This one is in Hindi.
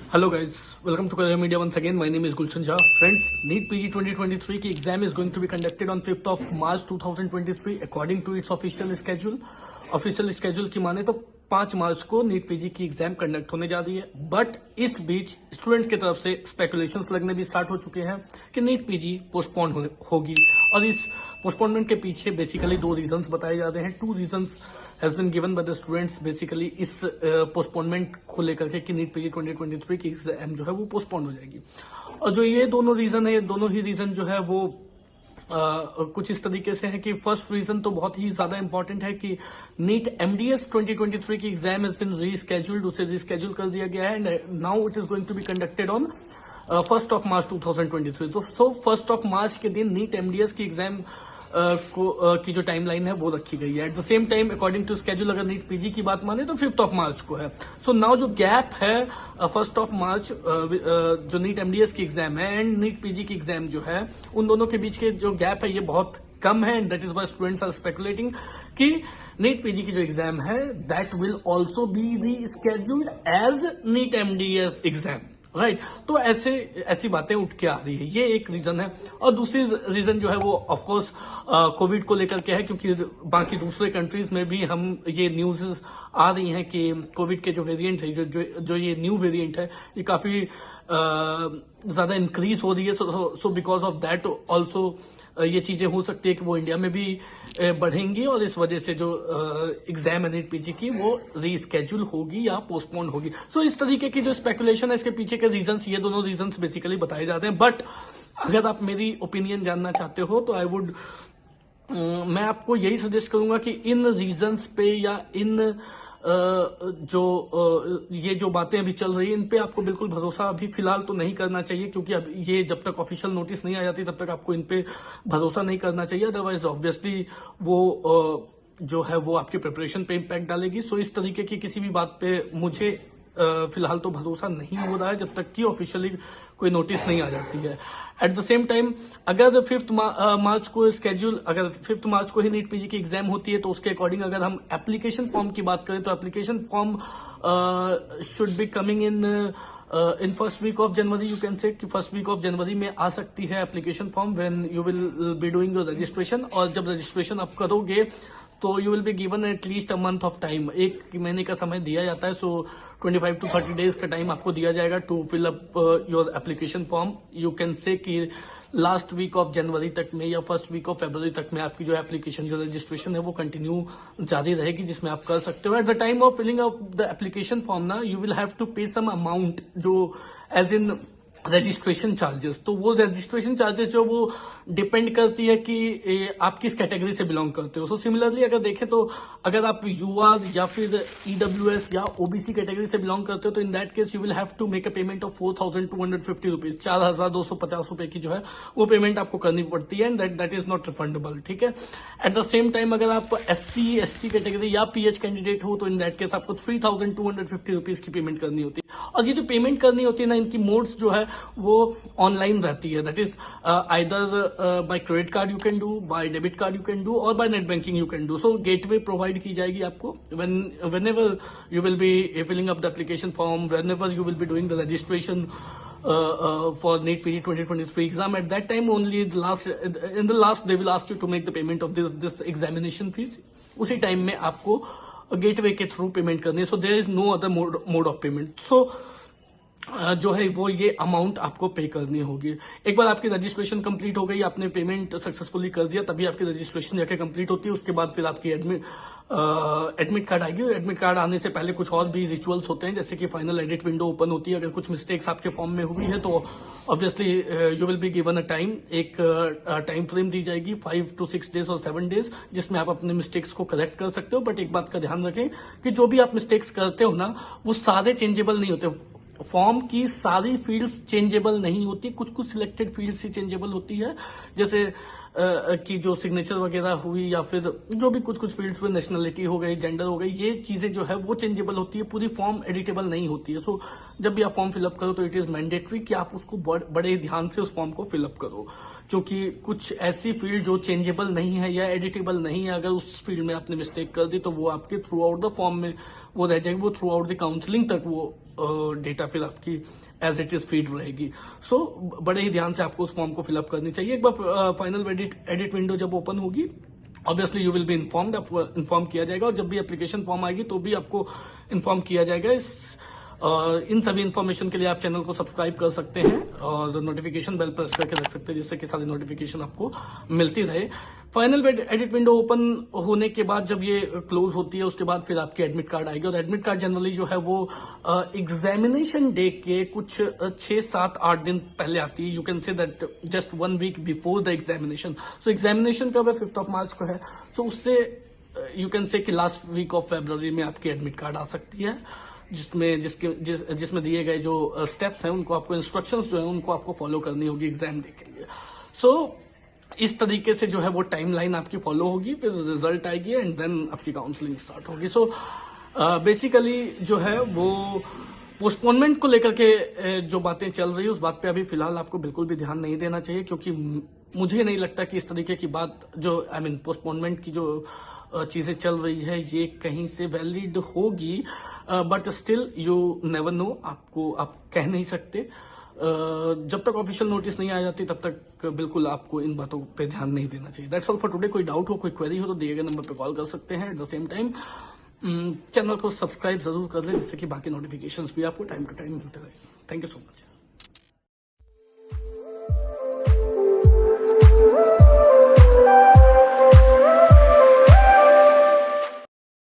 Hello guys, welcome to Career Media once again. My name is Gulshan Jha. Friends, NEET PG 2023 की exam is going to be conducted on 5th of March 2023 according to its official schedule. Official schedule की माने तो 5 मार्च को नीट पीजी की एग्जाम कंडक्ट होने जा रही है, बट इस बीच स्टूडेंट्स की तरफ से स्पेकुलेशंस लगने भी स्टार्ट हो चुके हैं कि नीट पीजी पोस्टपोन होगी। और इस पोस्टपोनमेंट के पीछे बेसिकली 2 रीजंस बताए जा रहे हैं। 2 reasons has been given by the students basically इस पोस्टपोनमेंट को लेकर के कि नीट पीजी 2023 की एग्जाम जो है वो पोस्टपोन हो जाएगी। और जो ये दोनों रीजन है, ये दोनों ही रीजन जो है वो कुछ इस तरीके से है कि फर्स्ट रीजन तो बहुत ही ज्यादा इंपॉर्टेंट है कि नीट एमडीएस 2023 की एग्जाम हैज बीन रीस्केड्यूल्ड, उसे रीस्केड्यूल कर दिया गया है and now it is going to be conducted on 1st of March 2023। तो 1st ऑफ मार्च के दिन नीट एमडीएस की एग्जाम की जो टाइमलाइन है वो रखी गई है। At the same time according to schedule अगर नीट पीजी की बात माने तो 5th ऑफ मार्च को है। सो नाउ जो गैप है 1st ऑफ मार्च जो नीट एमडीएस की एग्जाम है एंड नीट पीजी की एग्जाम जो है, उन दोनों के बीच के जो गैप है ये बहुत कम है and that is why students are speculating कि नीट पीजी की जो एग्जाम है that will also be rescheduled as NEET MDS exam, right. तो ऐसी बातें उठ के आ रही है, ये एक रीजन है। और दूसरी रीजन जो है वो ऑफकोर्स कोविड को लेकर के है, क्योंकि बाकी दूसरे कंट्रीज में भी हम ये न्यूज आ रही हैं कि कोविड के जो वेरिएंट है, जो ये न्यू वेरिएंट है, ये काफी ज्यादा इंक्रीज हो रही है। So because of that also ये चीजें हो सकती है कि वो इंडिया में भी बढ़ेंगी और इस वजह से जो एग्जाम है नीट पीजी की वो रीस्केड्यूल होगी या पोस्टपोन होगी। सो इस तरीके की जो स्पेकुलेशन है इसके पीछे के रीजंस, ये दोनों रीजंस बेसिकली बताए जाते हैं। बट अगर आप मेरी ओपिनियन जानना चाहते हो तो मैं आपको यही सजेस्ट करूंगा कि इन रीजंस पे या इन ये जो बातें अभी चल रही है इन पे आपको बिल्कुल भरोसा अभी फिलहाल तो नहीं करना चाहिए, क्योंकि अब ये जब तक ऑफिशियल नोटिस नहीं आ जाती तब तक आपको इन पे भरोसा नहीं करना चाहिए। अदरवाइज ऑब्वियसली वो जो है वो आपकी प्रिपरेशन पे इम्पैक्ट डालेगी। सो इस तरीके की किसी भी बात पे मुझे फिलहाल तो भरोसा नहीं हो रहा है जब तक कि ऑफिशियली कोई नोटिस नहीं आ जाती है। एट द सेम टाइम अगर 5th मार्च को स्केड्यूल, अगर 5th मार्च को ही नीट पीजी की एग्जाम होती है तो उसके अकॉर्डिंग अगर हम एप्लीकेशन फॉर्म की बात करें तो application form should be coming in first week of January. You can say कि फर्स्ट वीक ऑफ जनवरी में आ सकती है application form when you will be doing your registration. और जब रजिस्ट्रेशन आप करोगे तो you will be given at least a month of time, 1 महीने का समय दिया जाता है। सो 25 to 30 डेज का टाइम आपको दिया जाएगा to fill up your application form. You can say कि लास्ट वीक ऑफ जनवरी तक में या फर्स्ट वीक ऑफ फरवरी तक में आपकी जो एप्लीकेशन जो रजिस्ट्रेशन है वो कंटिन्यू जारी रहेगी, जिसमें आप कर सकते हो। At the time of filling up the application form ना you will have to pay some amount, जो एज इन रजिस्ट्रेशन चार्जेस। तो वो रजिस्ट्रेशन चार्जेस जो वो डिपेंड करती है कि आप किस कैटेगरी से बिलोंग करते हो। सो सिमिलरली अगर देखें तो अगर आप यूआर या फिर ईडब्ल्यूएस या ओबीसी कैटेगरी से बिलोंग करते हो तो in that case you will have to make a payment of 4250 rupees, 4250 रुपए की जो है वो पेमेंट आपको करनी पड़ती है and that is not refundable, ठीक है। एट द सेम टाइम अगर आप एससी एसटी कैटेगरी या पीएच कैंडिडेट हो तो इन दैट केस आपको 3250 रुपीज की पेमेंट करनी होती है। और ये जो पेमेंट करनी होती है ना, इनकी मोड्स जो है वो ऑनलाइन रहती है। That is either by credit card you can do, by debit card you can do और by net banking you can do. So gateway provide की जाएगी आपको whenever you will be filling up the application form, whenever you will be doing the registration for NEET PG 2023 exam. At that time only in the last they will ask you to make the payment of this examination fees. उसी टाइम में आपको गेटवे के थ्रू पेमेंट करनी है। So there is no other mode of payment. So जो है वो ये अमाउंट आपको पे करनी होगी। एक बार आपकी रजिस्ट्रेशन कंप्लीट हो गई, आपने पेमेंट सक्सेसफुली कर दिया, तभी आपकी रजिस्ट्रेशन जाके कंप्लीट होती है। उसके बाद फिर आपकी एडमिट कार्ड आएगी। एडमिट कार्ड आने से पहले कुछ और भी रिचुअल्स होते हैं, जैसे कि फाइनल एडिट विंडो ओपन होती है। अगर कुछ मिस्टेक्स आपके फॉर्म में हुई है तो obviously you will be given a time, एक टाइम फ्रेम दी जाएगी 5 to 6 डेज और 7 डेज, जिसमें आप अपने मिस्टेक्स को करेक्ट कर सकते हो। बट एक बात का ध्यान रखें कि जो भी आप मिस्टेक्स करते हो ना वो सारे चेंजेबल नहीं होते। फॉर्म की सारी फील्ड्स चेंजेबल नहीं होती, कुछ कुछ सिलेक्टेड फील्ड्स ही चेंजेबल होती है, जैसे कि जो सिग्नेचर वगैरह हुई या फिर जो भी कुछ कुछ फील्ड्स में नेशनलिटी हो गई, जेंडर हो गई, ये चीजें जो है वो चेंजेबल होती है। पूरी फॉर्म एडिटेबल नहीं होती है। सो जब भी आप फॉर्म फिलअप करो तो इट इज मैंडेटरी कि आप उसको बड़े ध्यान से उस फॉर्म को फिलअप करो। क्योंकि कुछ ऐसी फील्ड जो चेंजेबल नहीं है या एडिटेबल नहीं है, अगर उस फील्ड में आपने मिस्टेक कर दी तो वो आपके थ्रू आउट द फॉर्म में वो रह जाएगी, वो थ्रू आउट द काउंसलिंग तक वो डेटा फिर आपकी एज इट इज फीड रहेगी। सो बड़े ही ध्यान से आपको उस फॉर्म को फिलअप करनी चाहिए। एक बार फाइनल एडिट विंडो जब ओपन होगी, obviously you will be informed, आपको इन्फॉर्म किया जाएगा, और जब भी एप्लीकेशन फॉर्म आएगी तो भी आपको इन्फॉर्म किया जाएगा। इन सभी इन्फॉर्मेशन के लिए आप चैनल को सब्सक्राइब कर सकते हैं और नोटिफिकेशन बेल प्रेस करके रख सकते हैं, जिससे कि सारी नोटिफिकेशन आपको मिलती रहे। फाइनल एडिट विंडो ओपन होने के बाद जब ये क्लोज होती है, उसके बाद फिर आपकी एडमिट कार्ड आएगी, और एडमिट कार्ड जनरली जो है वो एग्जामिनेशन डे के कुछ 6, 7, 8 दिन पहले आती है। You can say that just 1 week before the examination. So examination कब है? 5 मार्च को है। सो उससे यू कैन से कि लास्ट वीक ऑफ फरवरी में आपकी एडमिट कार्ड आ सकती है, जिसमें दिए गए जो स्टेप्स हैं उनको आपको, इंस्ट्रक्शंस जो है उनको आपको फॉलो करनी होगी एग्जाम डे के लिए। सो इस तरीके से जो है वो टाइमलाइन आपकी फॉलो होगी, फिर रिजल्ट आएगी एंड देन आपकी काउंसलिंग स्टार्ट होगी। सो बेसिकली जो है वो पोस्टपोनमेंट को लेकर के जो बातें चल रही है, उस बात पे अभी फिलहाल आपको बिल्कुल भी ध्यान नहीं देना चाहिए, क्योंकि मुझे नहीं लगता कि इस तरीके की बात जो पोस्टपोनमेंट की जो चीजें चल रही है ये कहीं से वैलिड होगी, but still you never know, आप कह नहीं सकते। जब तक ऑफिशियल नोटिस नहीं आ जाती तब तक बिल्कुल आपको इन बातों पे ध्यान नहीं देना चाहिए। That's all for today. कोई डाउट हो, कोई क्वेरी हो तो दिए गए नंबर पे कॉल कर सकते हैं। Eight the same time channel को सब्सक्राइब जरूर कर लें, जिससे कि बाकी नोटिफिकेशंस भी आपको टाइम टू टाइम मिलते रहे। Thank you so much.